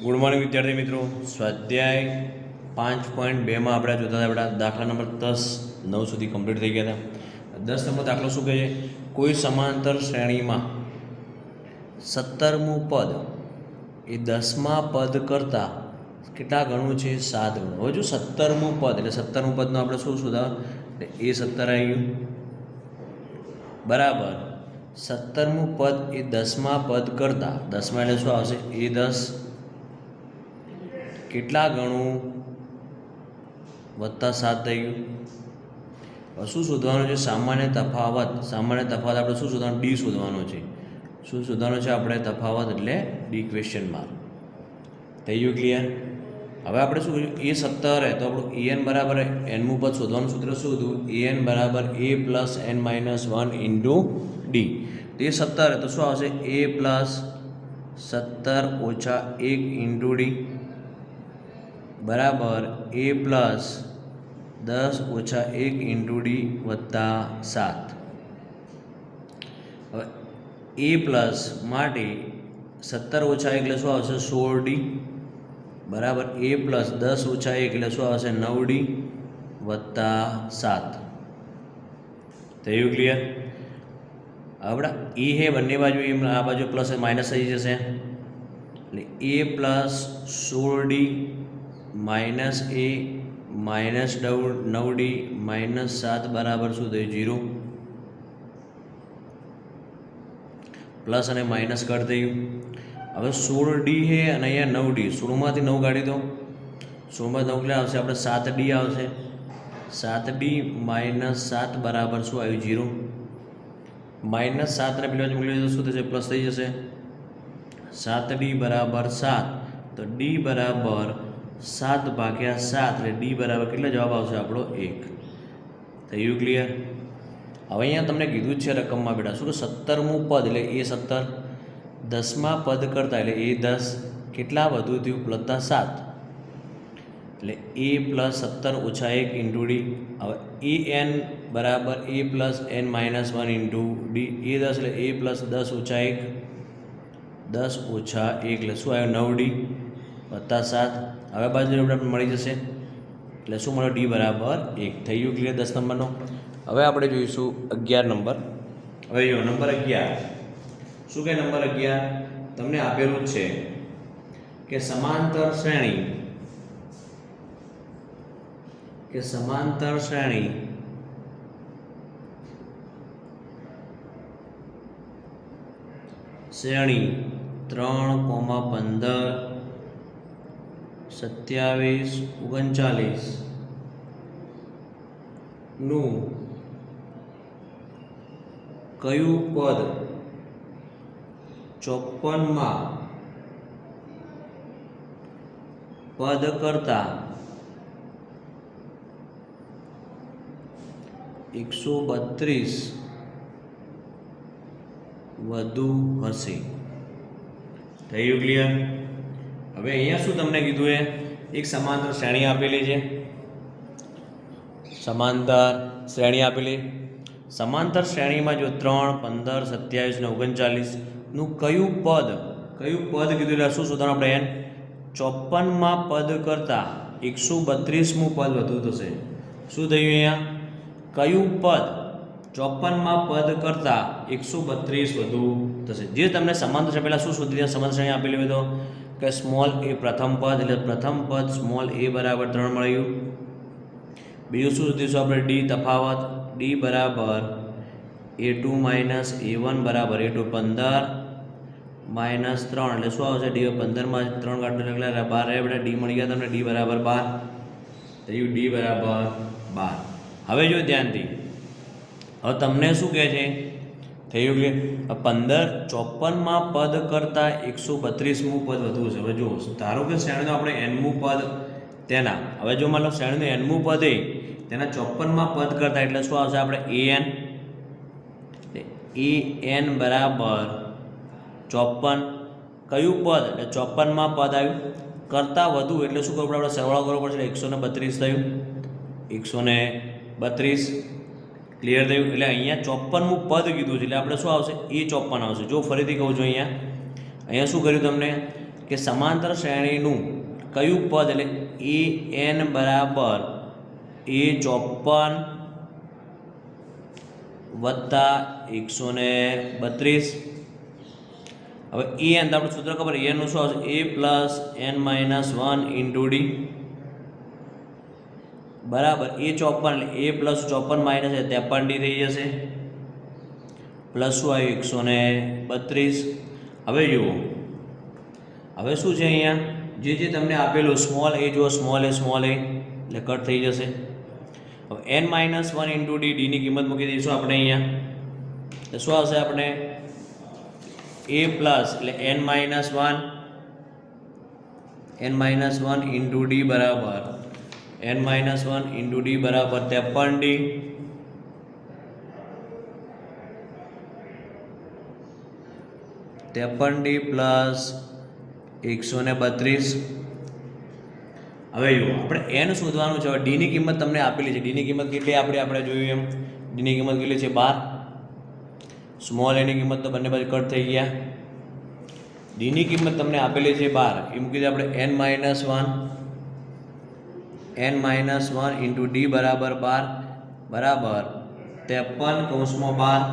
Good morning વિદ્યાર્થી મિત્રો. સ્વાધ્યાય 5.2 માં આપણે જોતા હતા બેટા દાખલા નંબર 10 9 સુધી કમ્પ્લીટ થઈ ગયા હતા. 10 નંબર દાખલો શું કહે છે? કોઈ સમાંતર શ્રેણીમાં 17મું પદ એ 10મા પદ કરતાં કેટલા ગણું છે? 7 ગણું. હવે જો 17મું પદ એટલે 17મું પદનું આપણે શું શોધા? એટલે એ 17 આવી ગયું બરાબર. 17મું પદ એ 10મા પદ કરતાં 10મા એટલે શું આવશે? એ 10 કેટલા ગણું વત્તા 7 થઈ ગયું. હવે શું શોધવાનું છે? સામાન્ય તફાવત. સામાન્ય તફાવત આપણે શું શોધવાનું? ડી શોધવાનો છે. શું શોધવાનો છે આપણે? તફાવત એટલે ડી ક્વેશ્ચન માર્ક. થઈ ગયું ક્લિયર? હવે આપણે શું કર્યું? એ 17 તો આપણું એન બરાબર એનમું પદ શોધવાનું સૂત્ર શું હતું? એન બરાબર a plus n minus 1 into d. તો એ 17 તો શું આવશે? એ પ્લસ 17 ઓછા 1 ઇન્ટુ ડી બરાબર એ પ્લસ 10 ઓછા 1 ઇન્ટુ ડી વત્તા 7. હવે એ પ્લસ માટે 17 ઓછા 1 એટલે શું આવશે? 16 ડી બરાબર એ પ્લસ 10 ઓછા 1 એટલે શું આવશે? 9 ડી વત્તા 7. થયું ક્લિયર? હવે એ હે બંને બાજુ એમ આ બાજુ પ્લસ માઇનસ થઈ જશે એટલે એ પ્લસ 16 ડી માઇનસ એ માઇનસ 9 ડી માઇનસ 7 બરાબર શું થયું? 0. પ્લસ અને માઇનસ કટ થયું. હવે 16 ડી છે અને અહીંયા 9 ડી. 16માંથી 9 કાઢી દો. 16માંથી 9 કેટલા આવશે? આપણે 7 ડી આવશે. 7 ડી માઇનસ 7 બરાબર શું આવ્યું? 0. માઇનસ 7 ને પેલા મોકલી દો શું થશે? પ્લસ થઈ જશે. 7 ડી બરાબર 7 તો ડી બરાબર 7 ભાગ્યા 7 એટલે ડી બરાબર કેટલો જવાબ આવશે આપણો? 1. થયું ક્લિયર? હવે અહીંયા તમને કીધું જ છે રકમમાં બેટા શું કે 17મું પદ એટલે એ 17 10મા પદ કરતાં એટલે એ 10 કેટલા વધુ થયું? પ્લસ 7 એટલે એ પ્લસ 17 ઓછા 1 ઇન્ટુ ડી. હવે એ એન બરાબર a plus n minus 1 into d. A 10 એટલે એ પ્લસ 10 ઓછા 1 10 ઓછા 1 એટલે શું આવ્યું? 9 ડી વત્તા 7. હવે બાજુ આપણે મળી જશે એટલે શું મળે? ડી બરાબર 1. થઈ ગયું ક્લિયર 10 નંબરનો? હવે આપણે જોઈશું 11 નંબર. હવે જો નંબર 11 શું કહે? નંબર 11 તમને આપેલું જ છે કે સમાંતર શ્રેણી શ્રેણી 3,15 27 39 નું કયું પદ 54માં પદ કરતા 132 વધુ હશે? થયું ક્લિયર? હવે અહીંયા શું તમને કીધું? એક સમાંતર શ્રેણી આપેલી છે. સમાંતર શ્રેણીમાં જો 3, 15, 27 ને 39 નું કયું પદ કીધું એટલે શું શોધવાનું આપણે? એન 54માં પદ કરતાં 132મું પદ વધુ થશે. શું થયું અહીંયા? કયું પદ 54માં પદ કરતાં 132 વધુ થશે? જે તમને સમાંતર શ્રેણી પહેલાં શું શોધી સમાંતર શ્રેણી આપેલી હોય તો કે સ્મોલ એ પ્રથમ પદ એટલે પ્રથમ પદ સ્મોલ એ બરાબર 3 મળ્યું. બીજું શું શોધીશું આપણે? ડી તફાવત. ડી બરાબર A2 માઇનસ A1 બરાબર A2 15 માઇનસ 3 એટલે શું આવશે? ડી 15માં 3 કાઢી એટલે 12 રહે બેટા. ડી મળી ગયા તમને. ડી બરાબર 12. થયું ડી બરાબર 12. હવે જો ધ્યાનથી હવે તમને શું કહે છે? થયું કે 54માં પદ કરતાં 132મું પદ વધુ છે. હવે જો ધારો કે શ્રેણીનું આપણે એનમું પદ તેના હવે જો મતલબ શ્રેણીનું એનમું પદ તેના 54માં પદ કરતાં એટલે શું આવશે આપણે? એન બરાબર 54 કયું પદ? એટલે 54માં પદ આવ્યું કરતાં વધુ એટલે શું કરવું આપણે? સરવાળો કરવો પડશે. 132 થયું. 132 ક્લિયર થયું? એટલે અહીંયા 54મું પદ કીધું છે એટલે આપણે શું આવશે? એ 54 આવશે. જો ફરીથી કહું છું અહીંયા શું કર્યું તમને કે સમાંતર શ્રેણીનું કયું પદ એટલે એ એન બરાબર એ 54 વત્તા 132. હવે એ એન તો આપણે સૂત્ર ખબર એનું શું આવશે a plus n minus 1 into d બરાબર એ 54 એટલે એ પ્લસ 54 માઇનસ 53 ડી થઈ જશે પ્લસ શું આવ્યું 132. હવે જુઓ હવે શું છે અહીંયા જે તમને આપેલું સ્મોલ એ જુઓ સ્મોલ એ એટલે કટ થઈ જશે. હવે એન માઇનસ 1 ઇન્ટુ ડી ડીની કિંમત મૂકી દઈશું આપણે અહીંયા તો શું આવશે આપણે એ પ્લસ એટલે એન માઇનસ 1 ઇન્ટુ ડી બરાબર n માઇનસ 1 ઇન્ટુ ડી બરાબર 53 ડી પ્લસ 132. હવે જુઓ આપણે n શોધવાનું છે. ડીની કિંમત તમને આપેલી છે. ડીની કિંમત કેટલી આપણે જોયું એમ ડીની કિંમત કેટલી છે 12. સ્મોલ એની કિંમત તો બંને બાજુ કટ થઈ ગયા. ડીની કિંમત તમને આપેલી છે 12 એ મૂકી દે આપણે n માઇનસ 1 ઇન્ટુ ડી બરાબર 12 બરાબર 53 કૌંસમાં 12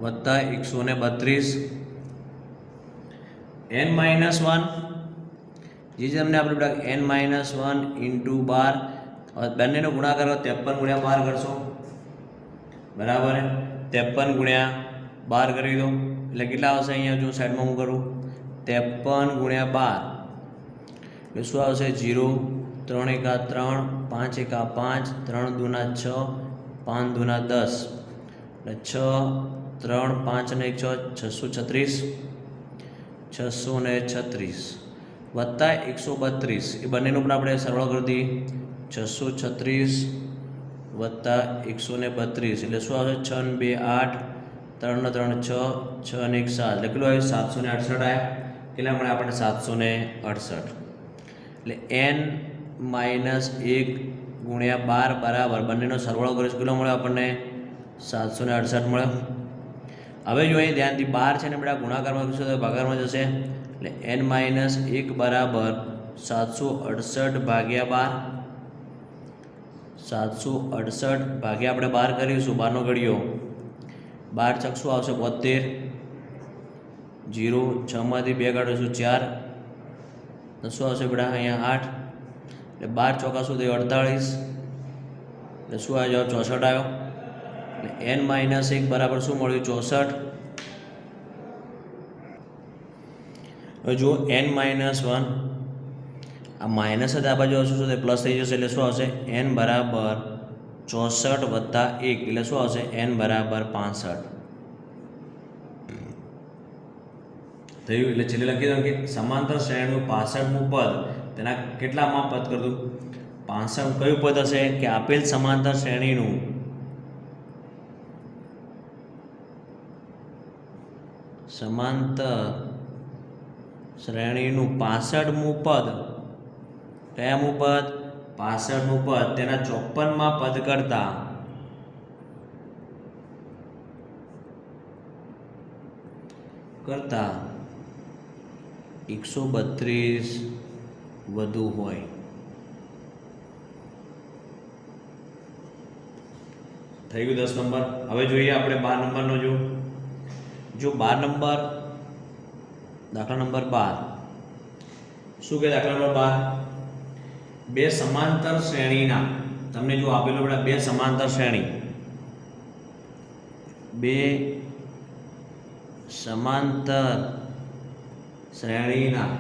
વત્તા 132. n માઇનસ 1 જે તમને આપણે n માઇનસ 1 ઇન્ટુ 12 બંનેનો ગુણાકાર 53 ગુણ્યા 12 કરશો બરાબર 53 ગુણ્યા 12 કરી દો એટલે કેટલા આવશે અહીંયા જો સાઈડમાં હું કરું 53 ગુણ્યા 12 એટલે શું આવશે 0 3 એકા 3 5 એકા 5 3 દુના 6 5 દુના 10 એટલે 6 3 5 અને 1 636 વત્તા 132 એ બંનેનો પણ આપણે સરવાળો કરી દઈએ 636 વત્તા 132 એટલે શું આવશે 6 ને 2 8 3 ને 3 6 6 ને 1 7 એટલે કેટલું આવ્યું 768 આવ્યા. કેટલા મળે આપણે 768 એટલે n માઇનસ 1 ગુણ્યા 12 બરાબર બંનેનો સરવાળો કરીશું કેટલો મળ્યો આપણને 768 મળ્યો. હવે જો અહીં ધ્યાનથી 12 છે ને બેટા ગુણાકારમાં કરીશું તો ભાગાકારમાં જશે એટલે n માઇનસ 1 બરાબર 768 ભાગ્યા 12 768 ભાગ્યા આપણે 12 કરીશું 12 નો ઘડિયો 12 છક શું આવશે 72 0 6 માંથી 2 કાઢીશું 4 તો શું આવશે બેટા અહીંયા 8 એટલે 12 ચોકા શું થયું 48 એટલે શું આવ્યો જવાબ 64 આવ્યો. n માઇનસ 1 બરાબર શું મળ્યું 64. હવે જુઓ n માઇનસ 1 આ માઇનસ હતા આ બાજુ શું થશે પ્લસ થઈ જશે એટલે શું આવશે n બરાબર 64 વત્તા 1 એટલે શું આવશે n બરાબર 65 થયું. એટલે છેલ્લે લખી દઉં કે સમાંતર શ્રેણીનું 65મું પદ તેના કેટલામાં પદ કરતું 65 કયું પદ હશે કે આપેલ સમાંતર શ્રેણીનું સમાંતર શ્રેણીનું 65મું પદ કયામું પદ 65મું પદ તેના 54માં પદ કરતા કરતા 132 વધુ હોય. થઈ ગયું 10 નંબર. હવે જોઈએ આપણે 12 નંબરનો જો 12 નંબર દાખલા નંબર 12 શું કહે દાખલા નંબર 12 બે સમાંતર શ્રેણીના તમને જો આપેલો બેટા બે સમાંતર શ્રેણી બે સમાંતર શ્રેણીના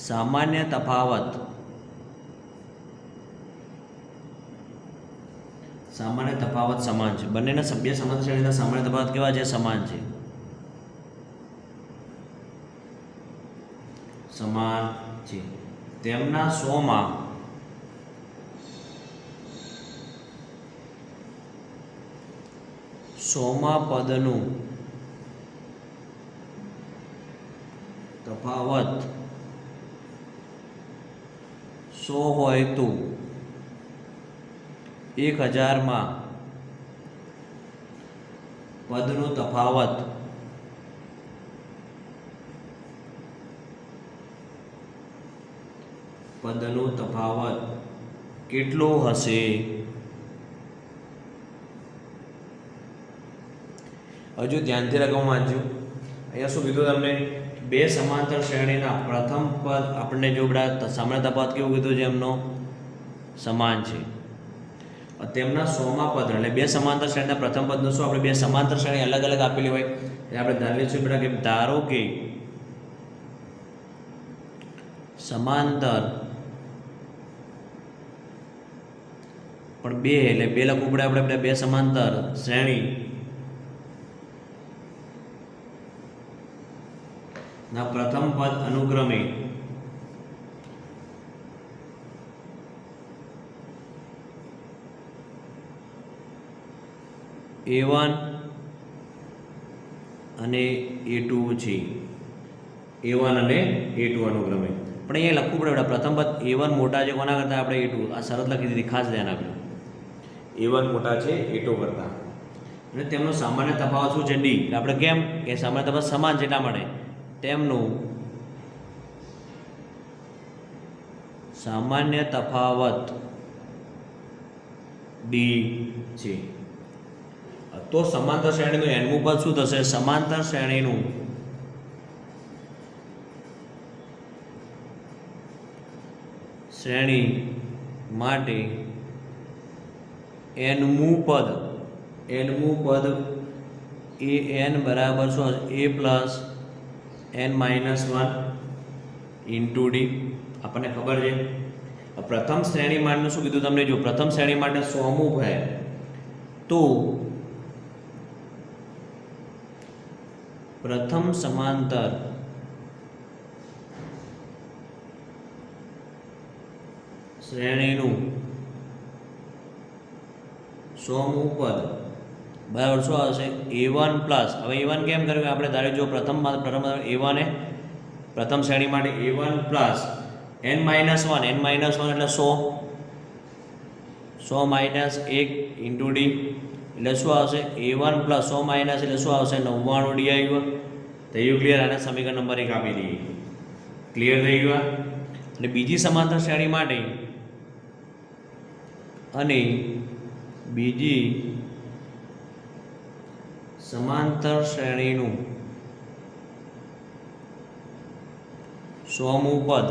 સામાન્ય તફાવત સમાન છે. બંનેના બે સમાંતર શ્રેણીના સામાન્ય તફાવત કેવા છે સમાન છે તેમના 100માં પદનું તફાવત 100 હોય તો 1000માં પદનું તફાવત પદનો તફાવત કેટલો હશે? હજુ ધ્યાનથી રકમ વાંચજો. અહીંયા શું કીધું તમને? બે સમાંતર શ્રેણીના પ્રથમ પદ આપણને જો બધા સામાન્ય તફાવત કેવું કીધું છે? એમનો સમાન છે. તેમના સોમા પદ એટલે બે સમાંતર શ્રેણીના પ્રથમ પદનું શું આપણે બે સમાંતર શ્રેણી અલગ અલગ આપેલી હોય એટલે આપણે ધારી લઈશું બેટા કે ધારો કે સમાંતર પણ બે એટલે બે લખવું પડે આપણે બે સમાંતર શ્રેણી ના પ્રથમ પદ અનુક્રમે A1 અને A2 છે. A1 અને A2 અનુક્રમે પણ અહીંયા લખવું પડે પ્રથમ પદ A1 મોટા છે કોના કરતાં? આપણે A2. આ શરત લખી દીધી, ખાસ ધ્યાન આપજો. A1 મોટા છે A2 કરતાં. અને તેમનો સામાન્ય તફાવત શું છે? D. આપણે કેમ કે સામાન્ય તફાવત સમાન છે એટલા માટે તેમનું સામાન્ય તફાવત D છે. તો સમાંતર શ્રેણીનું nમું પદ શું થશે? સમાંતર શ્રેણીનું શ્રેણી માટે nમું પદ એ n બરાબર શું હશે? A plus n minus 1 into D. આપણને ખબર છે પ્રથમ શ્રેણી માટેનું શું કીધું તમને? જો પ્રથમ શ્રેણી માટે 100મું હોય તો પ્રથમ સમાંતર શ્રેણીનું 100મું પદ બરાબર શું આવશે? A1 plus. હવે A1 કેમ કર્યું? આપણે ધાર્યું જો પ્રથમ A1 એ પ્રથમ શ્રેણી માટે A1 પ્લસ n માઇનસ 1 એટલે 100 માઇનસ 1 ઇન્ટુ ડી એટલે શું આવશે? A1 પ્લસ 100 માઇનસ એટલે શું આવશે? 99 ડી આવ્યું. થયું ક્લિયર? આને સમીકરણ નંબર 1 આપી દઈએ. ક્લિયર થઈ ગયું? અને બીજી સમાંતર શ્રેણી માટે અને બીજી સમાંતર શ્રેણીનું 100મું પદ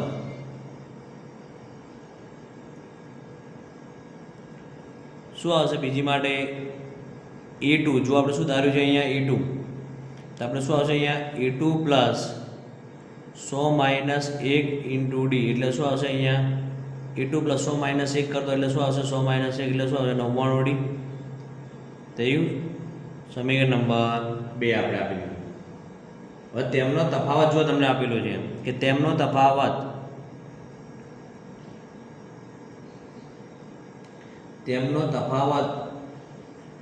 શું આવશે? બીજી માટે A2. જો આપણે શું ધાર્યું છે અહીંયા? A2. તો આપણે શું આવશે અહીંયા? A2 plus 100 minus 1 into D એટલે શું આવશે અહીંયા? A2 પ્લસ 100 માઇનસ 1 કરતો એટલે શું આવશે? 100 માઇનસ 1 એટલે શું આવશે? 99 ડી. થયું? સમીકરણ નંબર 2 આપણે આપી દીધું. હવે તેમનો તફાવત જો તમને આપેલો છે કે તેમનો તફાવત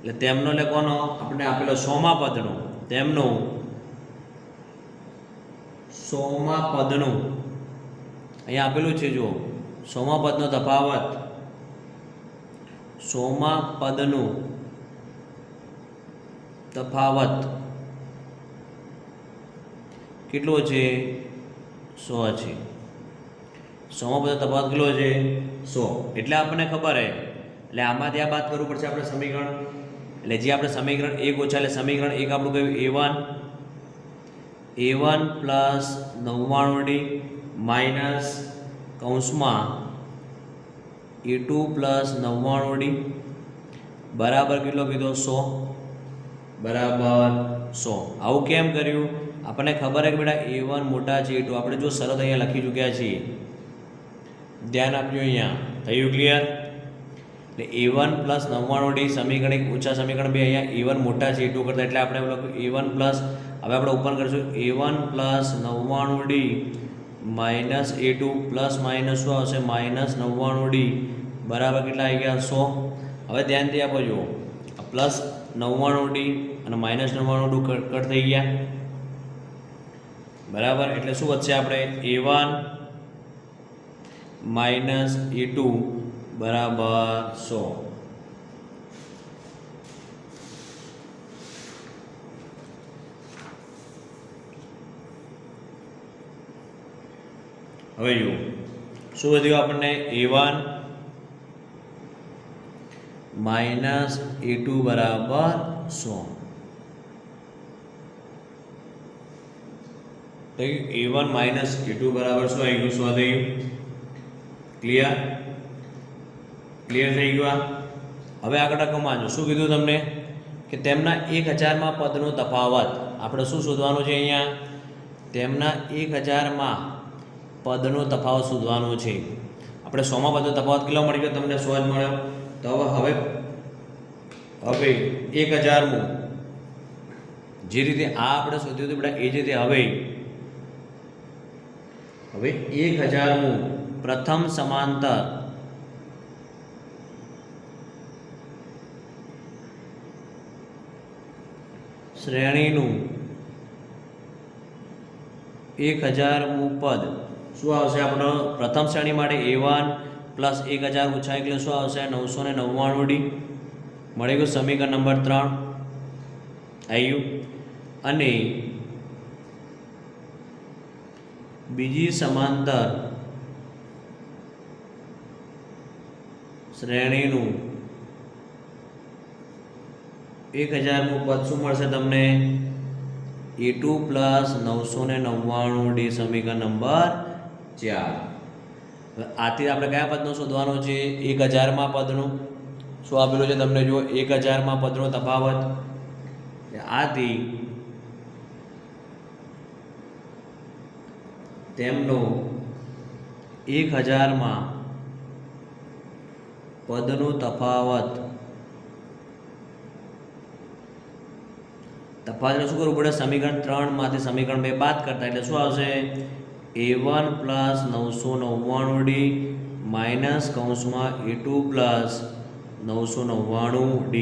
એટલે તેમનો એટલે કોનો? આપણે આપેલો 100મા પદનો. તેમનો 100મા પદનું અહીંયા આપેલું છે જો 100મા પદનો તફાવત 100મા પદનું તફાવત કેટલો છે? 100 છે. 100મા પદનો તફાવત કેટલો છે? 100. એટલે આપણને ખબર હે એટલે આમાંથી આ બાદ કરવું પડશે આપણે સમીકરણ. એટલે જે આપણે સમીકરણ 1 ઓછા એટલે સમીકરણ 1 આપણું કયું? A1 પ્લસ 99 ડી માઇનસ કૌંસમાં A2 પ્લસ 99 ડી બરાબર કેટલો કીધો? 100 બરાબર 100. આવું કેમ કર્યું? આપણને ખબર છે કે બેટા A1 મોટા છે A2. આપણે જો શરત અહીંયા લખી ચૂક્યા છીએ. ધ્યાન આપજો અહીંયા. થયું ક્લિયર? એટલે A1 પ્લસ 99 ડી સમીકરણ 1 ઓછા સમીકરણ 2 અહીંયા A1 મોટા છે A2 કરતાં એટલે આપણે A1 પ્લસ હવે આપણે ઓપન કરીશું A1 plus 99 D minus A2 plus minus શું આવશે? માઇનસ 99 ડી બરાબર કેટલા આવી ગયા? 100. હવે ધ્યાનથી આપો જો પ્લસ 99 ડી અને માઇનસ 99 ડી કટ થઈ ગયા બરાબર. એટલે શું વધશે? આપણે A1 માઇનસ A2 બરાબર 100. હવે જુઓ શું વધ્યું આપણને a1 માઇનસ a2 બરાબર 100. a1 માઇનસ a2 બરાબર શું આવી ગયું? 100 થઈ ગયું. ક્લિયર થઈ ગયું. હવે આગળ રકમમાં જો શું કીધું તમને કે તેમના 1000માં પદનો તફાવત આપણે શું શોધવાનું છે? અહીંયા તેમના 1000માં પદનો તફાવત શોધવાનો છે. આપણે 100માં પદનો તફાવત કેટલો મળી ગયો? તમને 100 જ મળ્યો. તો હવે 1000મું જે રીતે આ આપણે શોધ્યું હતું બેટા એ જ રીતે હવે 1000મું પ્રથમ સમાંતર શ્રેણીનું 1000મું પદ શું આવશે? આપણો પ્રથમ શ્રેણી માટે a1 પ્લસ 1000 ઓછા એટલે શું આવશે? 999d. મળી ગયું સમીકરણ નંબર 3 આવ્યું. અને બીજી સમાંતર શ્રેણીનું 1000મું પદ શું મળશે તમને? a2 plus 999d. સમીકરણ નંબર 4. આથી આપણે કયા પદનો શોધવાનો છે? 1000માં પદનો. શું આપેલું છે તમને? જો 1000માં પદનો તફાવત. આથી તેમનો 1000માં પદનો તફાવત શું કરવું પડે? સમીકરણ 3 માંથી સમીકરણ 2 બાદ કરતા એટલે શું આવશે? a1 પ્લસ 999d માઇનસ કૌંસમાં a2 પ્લસ 999d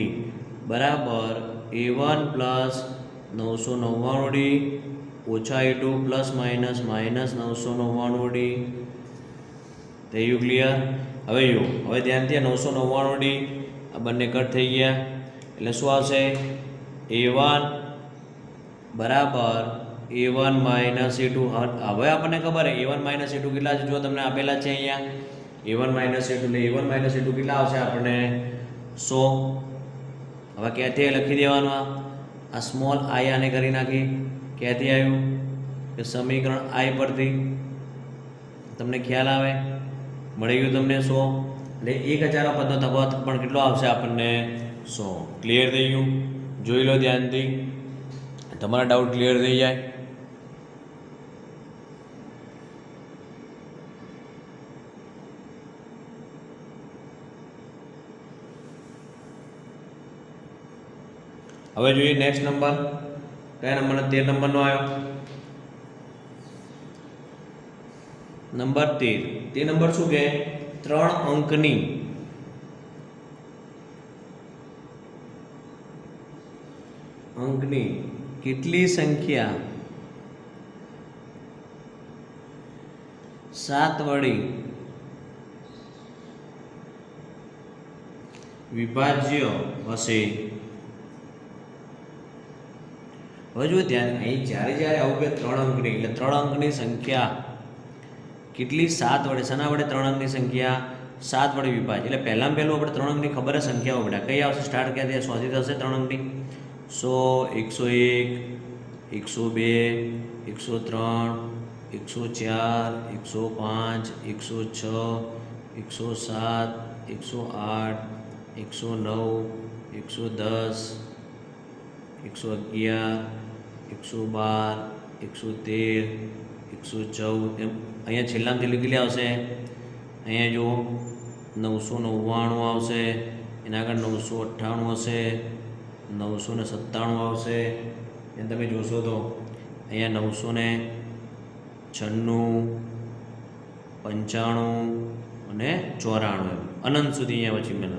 બરાબર a1 પ્લસ 999d ઓછા a2 પ્લસ માઇનસ 999d. થયું ક્લિયર? હવે ધ્યાનથી 999d આ બંને કટ થઈ ગયા એટલે શું આવશે? a1 બરાબર a1 માઇનસ a2. હવે આપણને ખબર છે a1 માઇનસ a2 કેટલા છે? જો તમને આપેલા છે અહીંયા a1 માઇનસ a2 એટલે a1 માઇનસ a2 કેટલા આવશે આપણને? 100. હવે ક્યાંથી લખી દેવાનું? આ સ્મોલ આઈ આને કરી નાખી. ક્યાંથી આવ્યું? કે સમીકરણ આઈ પરથી. તમને ખ્યાલ આવે? મળી ગયું તમને 100. એટલે 1000 પદનો તફાવત પણ કેટલો આવશે આપણને? 100. ક્લિયર થઈ ગયું? જોઈ લો ધ્યાનથી, તમારા ડાઉટ ક્લિયર થઈ જાય. હવે જોઈએ નેક્સ્ટ નંબર. કયા નંબરનો? 13 નંબરનો આવ્યો. નંબર 13. તે નંબર શું કે 3 અંકની કેટલી સંખ્યા 7 વડે વિભાજ્ય હશે? હવે જો ધ્યાન, અહીં જ્યારે આવું કે 3 અંકની એટલે 3 અંકની સંખ્યા કેટલી 7 વડે, શેના વડે? 3 અંકની સંખ્યા 7 વડે વિભાજ્ય. એટલે પહેલાં આપણે 3 અંકની ખબર છે સંખ્યાઓ બેટા કઈ આવશે? સ્ટાર્ટ ક્યાંથી? 100 થી થશે 3 અંકની. 100, 101, 102, 103, 104, 105, 106, 107, 108, 109, 110, 111, 112, 113, 114. એમ અહીંયા છેલ્લામાં છેલ્લી કેટલી આવશે? અહીંયા જુઓ 999 આવશે, એના આગળ 998 હશે, 997 આવશે. અને તમે જોશો તો અહીંયા 996, 95 અને 94 અનંત સુધી અહીંયા પછી મેં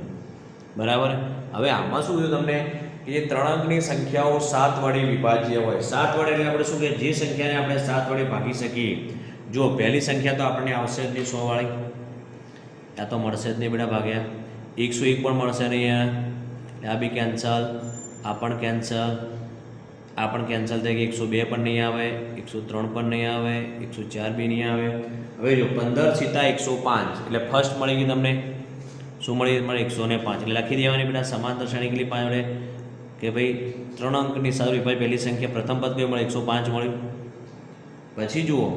બરાબર. હવે આમાં શું થયું તમને કે જે 3 અંકની સંખ્યાઓ 7 વડે વિભાજ્ય હોય. 7 વડે એટલે આપણે શું કે જે સંખ્યાને આપણે 7 વડે ભાગી શકીએ. જો પહેલી સંખ્યા તો આપણને આવશે જ નહીં 100 વાળી, આ તો મળશે જ નહીં બેટા ભાગ્યા. 101 પણ મળશે નહીં, આ બી કેન્સલ, આ પણ કેન્સલ, આ પણ કેન્સલ થઈ ગઈ, 102 પણ નહીં આવે, 103 પણ નહીં આવે, 104 બી નહીં આવે. હવે જો 15 સીતા 105 એટલે ફર્સ્ટ મળી ગઈ તમને. શું મળી? મળે 105. એટલે લખી દેવાની બેટા સમાંતર શ્રેણી કેટલી 5 વડે કે ભાઈ 3 અંકની સાથે વિભાજ્ય પહેલી સંખ્યા પ્રથમ પદ કયું મળે? 105 મળ્યું. પછી જુઓ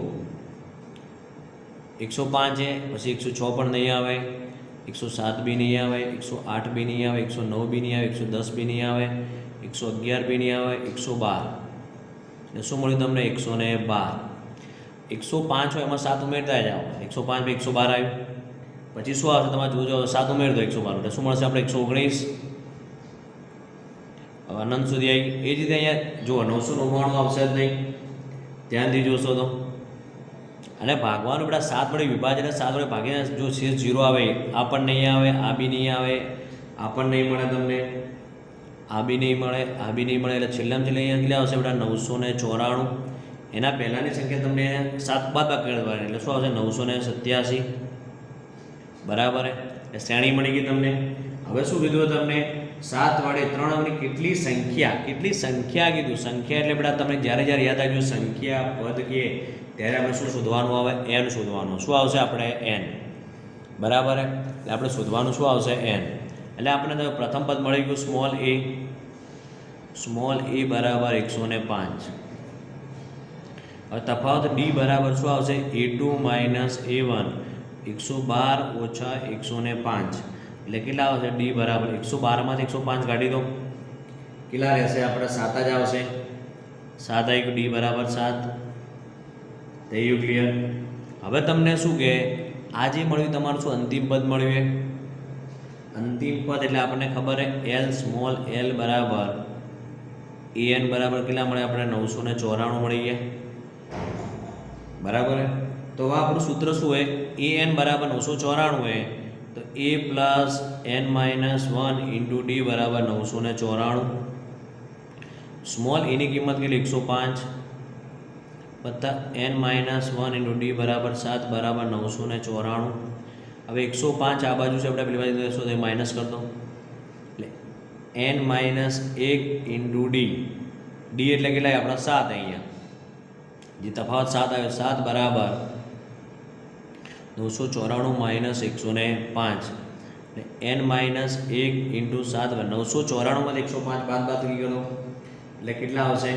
105 છે, પછી 106 પણ નહીં આવે, 107 બી નહીં આવે, 108 બી નહીં આવે, 109 બી નહીં આવે, 110 બી નહીં આવે, 111 બી નહીં આવે, 112. એટલે શું મળ્યું તમને? 112. 105 હોય એમાં 7 ઉમેરતા જાઓ. 105 by 112 આવ્યું. પછી શું આવશે તમારે જોજો, 7 ઉમેર દો 112 એટલે શું મળશે આપણે? 119. હવે અનંત સુધી આવી. એ જ રીતે અહીંયા જુઓ 999 આવશે જ નહીં, ધ્યાનથી જોશો તો. અને ભાગવાનું બેટા 7 વડે વિભાજન, 7 વડે ભાગીને જો શેષ 0 આવે, આ પણ નહીં આવે, આ બી નહીં આવે, આ પણ નહીં મળે તમને, આ બી નહીં મળે, આ બી નહીં મળે. એટલે છેલ્લામાં છેલ્લે અહીંયા કેટલા આવશે બેટા? 994. એના પહેલાંની સંખ્યા તમને 7 બાદ કરી દેવાની એટલે શું આવશે? 987. બરાબર. એટલે શ્રેણી મળી ગઈ તમને. હવે શું કીધું તમને? 7 વડે 3 અંકની કેટલી સંખ્યા કીધું. સંખ્યા એટલે બેટા તમને જ્યારે યાદ આવજો સંખ્યા પદ કે ત્યારે આપણે શું શોધવાનું આવે? n શોધવાનું. શું આવશે આપણે? n. બરાબર. એટલે આપણે શોધવાનું શું આવશે? n. એટલે આપણે પ્રથમ પદ મળી ગયું સ્મોલ a બરાબર 105. હવે તફાવત d બરાબર શું આવશે? a2 માઇનસ a1 112 ઓછા 105 એટલે કેટલા આવશે? d બરાબર 112માંથી 105 કાઢી દો, કેટલા રહેશે? આપણે 7 જ આવશે. 7 આવી ગયું, d બરાબર 7. થઈ ગયું ક્લિયર? હવે તમને શું કે આ જે મળ્યું તમારું શું અંતિમ પદ મળ્યું? અંતિમ પદ એટલે આપણને ખબર હે l સ્મોલ l બરાબર an બરાબર કેટલા મળે? આપણે 994 મળી ગયા. બરાબર. તો આપણું સૂત્ર શું હોય? an બરાબર 994 હોય તો a plus n minus 1 into d બરાબર 994. સ્મોલ એની કિંમત કેટલી? 105 વત્તા n માઇનસ 1 ઇન્ટુ d બરાબર 7 બરાબર 994. હવે 105 આ બાજુ છે, આપણે પેલી બાજુ દેશો તો માઇનસ કરી દો એટલે n માઇનસ 1 ઇન્ટુ d એટલે કેટલા? આપણા 7. અહીંયા જે તફાવત 7 આવ્યો 7 બરાબર 994 માઇનસ 105 એટલે n માઇનસ 1 ઇન્ટુ 7 994માંથી 105 બાદબાકી કરો એટલે કેટલા આવશે?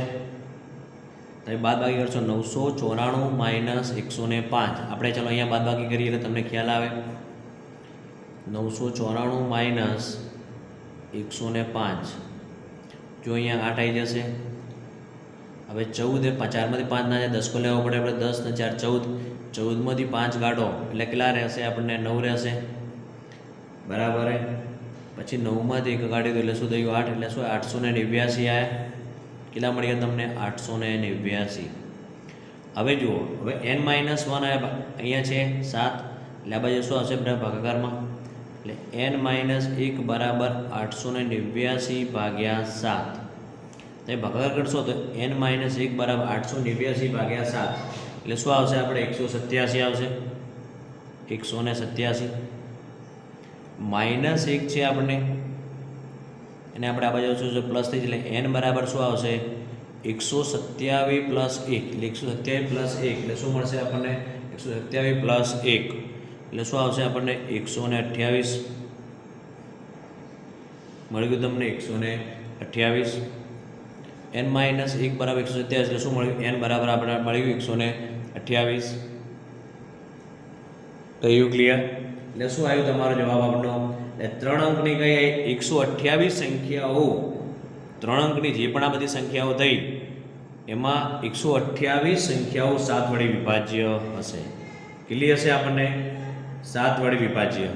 તમે બાદબાકી કરશો 994 માઇનસ 105. આપણે ચાલો અહીંયા બાદબાકી કરીએ એટલે તમને ખ્યાલ આવે. 994 માઇનસ 105 જો અહીંયા 8 આવી જશે. હવે 14 4માંથી 5 ના જાય, 10 કો લેવો પડે આપણે. 10 ને 4 14, 14માંથી 5 કાઢો એટલે કેટલા રહેશે? આપણને 9 રહેશે. બરાબર. પછી 9માંથી 1 કાઢી દો એટલે શું થયું? 8 એટલે શું? 889 આવ્યા. કેટલા મળી ગયા તમને? 889. હવે જુઓ, હવે n માઇનસ 1 અહીંયા છે 7 એટલે આ બાજુ શું હશે બધા ભાગાકારમાં? એટલે n માઇનસ 1 બરાબર 889 ભાગ્યા 7. તમે ભાગાકાર કરશો તો n માઇનસ 1 બરાબર 889 ભાગ્યા 7 એટલે શું આવશે? આપણે 187 આવશે. 187 માઇનસ 1 છે આપણને, અને આપણે આ બાજુ શું પ્લસ થઈ એટલે n બરાબર શું આવશે? 127 પ્લસ 1 એટલે 127 પ્લસ 1 એટલે શું મળશે આપણને? 127 પ્લસ 1 એટલે શું આવશે આપણને? 128 મળી ગયું તમને. 128 n માઇનસ 1 બરાબર 127 એટલે શું મળ્યું? n બરાબર આપણે મળી ગયું 128. થયું ક્લિયર? એટલે શું આવ્યું તમારો જવાબ આપણો? એટલે 3 અંકની કઈ 128 સંખ્યાઓ, 3 અંકની જે પણ આ બધી સંખ્યાઓ થઈ એમાં 128 સંખ્યાઓ 7 વડે વિભાજ્ય હશે. કેટલી હશે આપણને? 7 વડે વિભાજ્ય.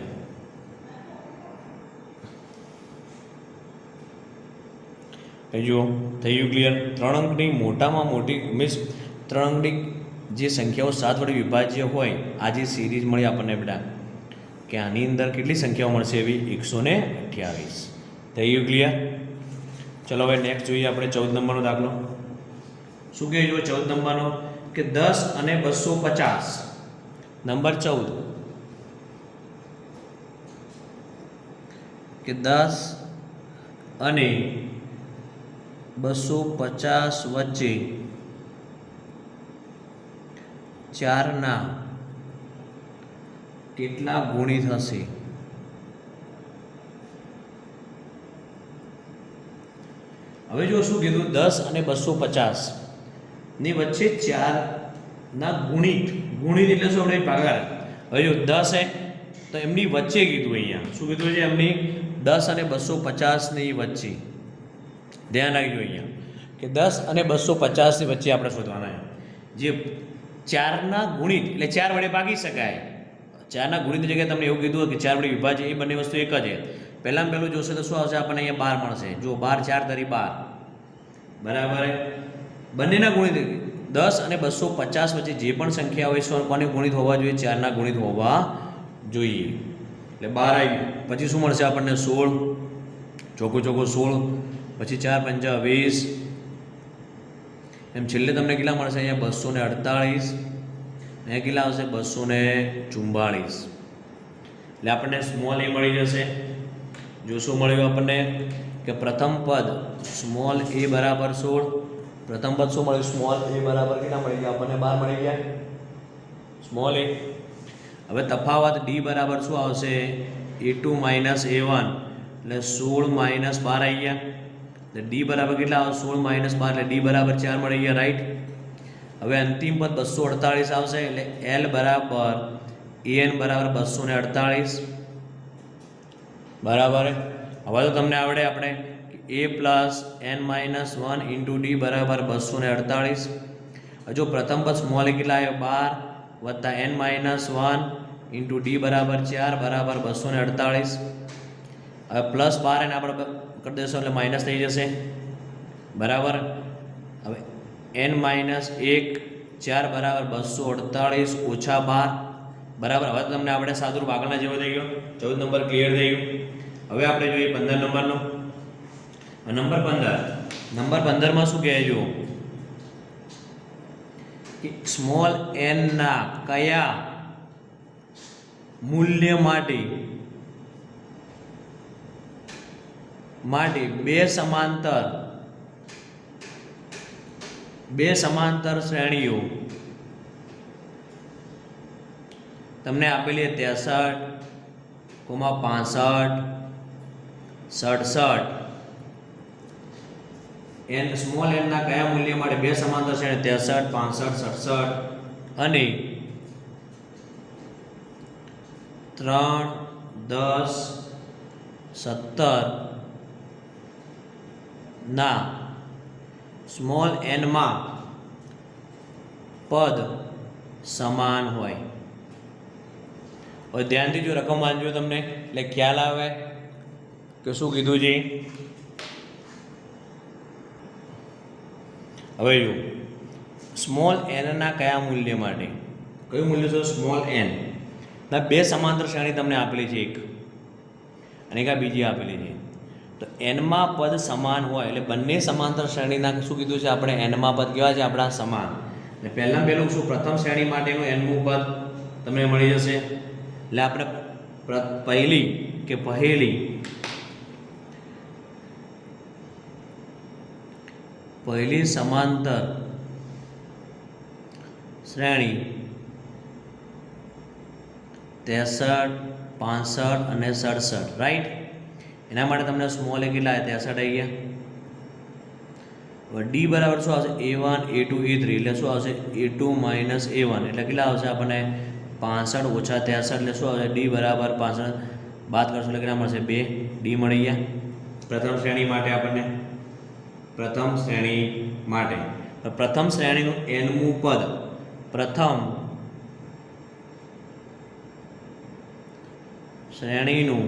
જુઓ થયું ક્લિયર? 3 અંકની મોટામાં મોટી મીન્સ 3 અંકની જે સંખ્યાઓ 7 વડે વિભાજ્ય હોય આ જે સિરીઝ મળી આપણને બેટા કે આની અંદર કેટલી સંખ્યાઓ મળશે? એવી 128. થયું ક્લિયર? ચલો હવે નેક્સ્ટ જોઈએ આપણે 14 નંબરનો દાખલો. શું કહે જો 14 નંબરનો કે 10 અને 250. નંબર 14 કે 10 અને 250 વચ્ચે 4ના કેટલા ગુણી થશે? હવે જો શું કીધું, 10 અને 250 ની વચ્ચે 4ના ગુણિત એટલે શું? આપણે ભાગાકાર. હવે જો 10 હે તો એમની વચ્ચે કીધું, અહીંયા શું કીધું છે? એમની 10 અને 250 ની વચ્ચે. ધ્યાન રાખજો અહીંયા કે 10 અને 250 ની વચ્ચે આપણે શોધવાના છે. જે 4ના ગુણિત એટલે 4 વડે ભાગી શકાય. 4ના ગુણિતની જગ્યાએ તમને એવું કીધું કે 4 વડે વિભાજ્ય, એ બંને વસ્તુ એક જ છે. પહેલું જોશે તો શું આવશે? આપણને અહીંયા 12 મળશે. જો 12 4 તરી 12, બરાબર. બંનેના ગુણિત 10 અને 250 વચ્ચે જે પણ સંખ્યા હોય છે કોને ગુણિત હોવા જોઈએ? 4ના ગુણિત હોવા જોઈએ. એટલે 12 આવી. પછી શું મળશે આપણને? 16, ચોખ્ખું 16, પછી 4 5 20, એમ છેલ્લે તમને કેટલા મળશે? અહીંયા 248, અહીંયા કેટલા આવશે? 244. એટલે આપણને સ્મોલ એ મળી જશે. જો શું મળ્યું આપણને કે પ્રથમ પદ સ્મોલ એ બરાબર 16, પ્રથમ પદ શું મળ્યું? સ્મોલ એ બરાબર કેટલા મળી ગયા આપણને? 12 મળી ગયા સ્મોલ એ. હવે તફાવત ડી બરાબર શું આવશે? a2 a1, એટલે 16 12 આવી ગયા. એટલે ડી બરાબર કેટલા આવે? 16 12, એટલે ડી બરાબર 4 મળી ગયા, રાઈટ. હવે અંતિમ પદ 248 આવશે. એટલે એલ બરાબર an બરાબર 248, બરાબર. હવે તો તમને આવડે આપણે a plus n minus 1 into d બરાબર 248. જો પ્રથમ પદ સ્મોલ એ કેટલા આવ્યો? 12 વત્તા n માઇનસ 1 ઇન્ટુ ડી બરાબર 4 બરાબર 248. હવે પ્લસ 12 એને આપણે કરી દેશો એટલે માઇનસ થઈ જશે, બરાબર. હવે n માઇનસ 1 4 બરાબર 248 ઓછા 12, બરાબર. હવે તમને આપણે સાદુરૂપ આગળના જેવો થઈ ગયો. 14 નંબર ક્લિયર થઈ ગયું. હવે આપણે જોઈએ 15 નંબરનો. નંબર 15માં શું કહે? જો કે સ્મોલ n ના કયા મૂલ્ય માટે બે સમાંતર શ્રેણીઓ તમને આપેલી 63, 65, 67. સ્મોલ n ના કયા મૂલ્ય માટે બે સમાંતર શ્રેણી 63, 65, 67 અને 3, 10, 17 ના સ્મોલ n માં પદ સમાન હોય? હવે ધ્યાનથી જો રકમ વાંચજો તમને એટલે ખ્યાલ આવે કે શું કીધું છે. હવે જો સ્મોલ n ના કયા મૂલ્ય માટે, કયું મૂલ્ય છે? સ્મોલ n ના બે સમાંતર શ્રેણી તમને આપેલી છે, એક અને એક બીજી આપેલી છે. તો n માં પદ સમાન હોય એટલે બંને સમાંતર શ્રેણીના શું કીધું છે આપણે? n માં પદ કેવા છે આપણા? સમાન. એટલે પહેલું શું? પ્રથમ શ્રેણી માટેનું n મું પદ તમને મળી જશે. એટલે આપણે પહેલી સમાંતર શ્રેણી 63, 65 અને 67, રાઈટ. એના માટે તમને સ્મોલ એ કેટલા 63 આવી ગયા. હવે ડી બરાબર શું આવશે? a1 a2 a3, એટલે શું આવશે? a2 માઇનસ a1, એટલે કેટલા આવશે આપણને? 65 ઓછા 63, એટલે શું આવશે? ડી બરાબર 65 બાદ કરશો એટલે કેટલા મળશે? 2. ડી મળી ગયા પ્રથમ શ્રેણી માટે આપણને. પ્રથમ શ્રેણીનું n મું પદ, પ્રથમ શ્રેણીનું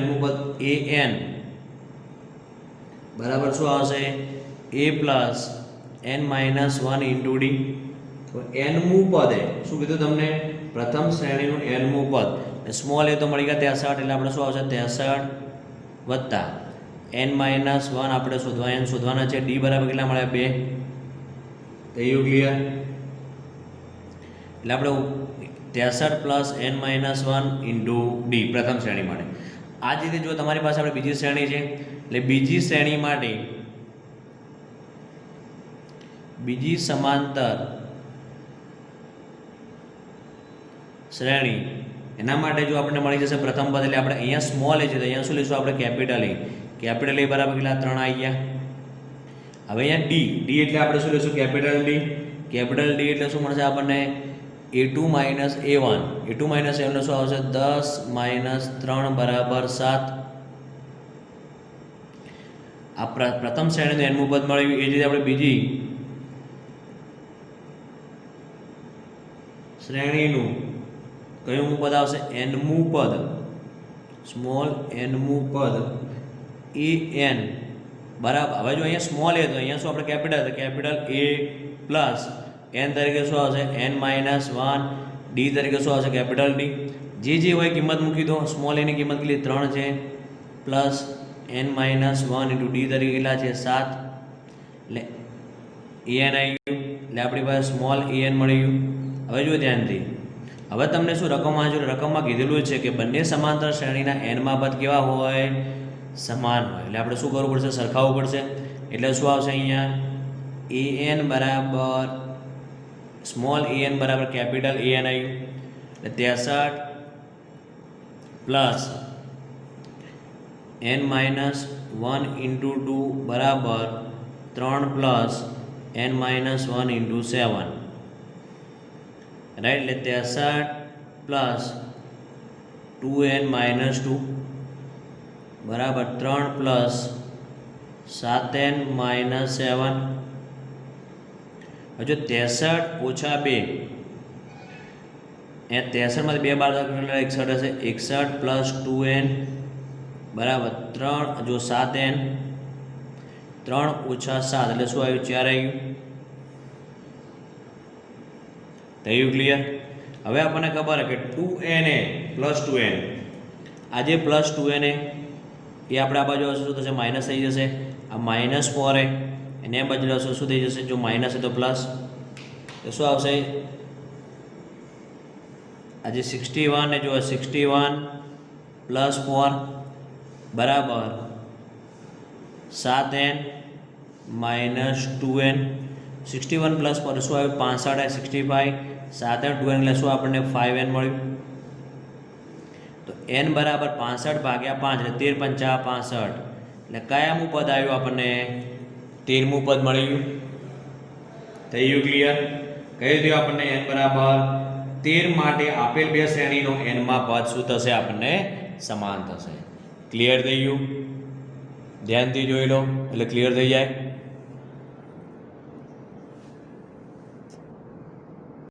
n મું પદ an બરાબર શું આવશે? a plus n minus 1 into d. તો n મું પદ શું કીધું તમને? પ્રથમ શ્રેણીનું n મું પદ. સ્મોલ એ તો મળી ગયા 63, એટલે આપણે શું આવશે? 63 વત્તા n માઇનસ 1 આપણે શોધવાના છે. ડી બરાબર કેટલા મળ્યા? 2. થયું ક્લિયર? એટલે આપણે 63 plus n minus 1 into D પ્રથમ શ્રેણી માટે. આ જ રીતે જો તમારી પાસે આપણે બીજી શ્રેણી છે, એટલે બીજી શ્રેણી માટે બીજી સમાંતર શ્રેણી એના માટે જો આપણને મળી જશે પ્રથમ પદ, એટલે આપણે અહીંયા સ્મોલ એ છે તો અહીંયા શું લઈશું આપણે કેપિટલ એ. કેપિટલ એ બરાબર કેટલા 3 આવી ગયા. હવે અહીંયા ડી એટલે આપણે શું લઈશું કેપિટલ ડી. કેપિટલ ડી એટલે શું મળશે આપણને a2 minus a1. a2 minus a1 શું આવશે 10 માઇનસ 3 બરાબર 7. આ પ્રથમ શ્રેણીનું nમું પદ મળ્યું. એ જ રીતે આપણે બીજી શ્રેણીનું કયું પદ આવશે nમું પદ, સ્મોલ nમું પદ an બરાબર. હવે જો અહીંયા સ્મોલ એ તો અહીંયા શું આપણે capital, capital a plus n તરીકે શું આવશે n માઇનસ 1, ડી તરીકે શું આવશે કેપિટલ ડી. જે હોય કિંમત મૂકી દો. સ્મોલ એની કિંમત કેટલી 3 છે plus n minus 1 into D તરીકે કેટલા છે 7, એટલે an આવી ગયું. એટલે આપણી પાસે સ્મોલ an મળી ગયું. હવે જો ધ્યાનથી, હવે તમને શું રકમમાં કીધેલું છે કે બંને સમાંતર શ્રેણીના n માં પદ કેવા હોય, સમાન હોય. એટલે આપણે શું કરવું પડશે, સરખાવવું પડશે. એટલે શું આવશે અહીંયા an બરાબર સ્મોલ an બરાબર કેપિટલ an આવ્યું. એટલે 63 પ્લસ n માઇનસ 1 ઇન્ટુ 2 બરાબર 3 plus n minus 1 into 7, right. એટલે 63 પ્લસ 2n માઇનસ 2 બરાબર 3 પ્લસ 7n માઇનસ 7. હજુ 63 ઓછા 2, એ 63માંથી 2 બાદ એટલે 61 હશે. 61 પ્લસ 2n બરાબર 3, જો 7n, 3 ઓછા 7 એટલે શું આવ્યું 4 આવ્યું. થયું ક્લિયર. હવે આપણને ખબર છે કે 2na પ્લસ 2n, આ જે પ્લસ 2na એ આપણે આ બાજુ હશે શું થશે માઇનસ થઈ જશે. આ માઇનસ 4a એને આ બાજુ હશે શું થઈ જશે, જો માઇનસ છે તો પ્લસ, તો શું આવશે આજે 61 ને જો 61 પ્લસ 4 બરાબર 7n માઇનસ 2n. 61 પ્લસ 4 શું આવ્યું 65, 65 7 2n એટલે શું આપણને 5n મળ્યું. તો n બરાબર 65 ભાગ્યા 5 એટલે 13 × 5 = 65. એટલે કયામું પદ આવ્યું આપણને 13મું પદ મળી ગયું. થઈ ગયું ક્લિયર. કહી દીધું આપણને n બરાબર 13 માટે આપેલ બે શ્રેણીનો n માં પદ શું થશે આપણને સમાન થશે. ક્લિયર થઈ ગયું. ધ્યાનથી જોઈ લો એટલે ક્લિયર થઈ જાય.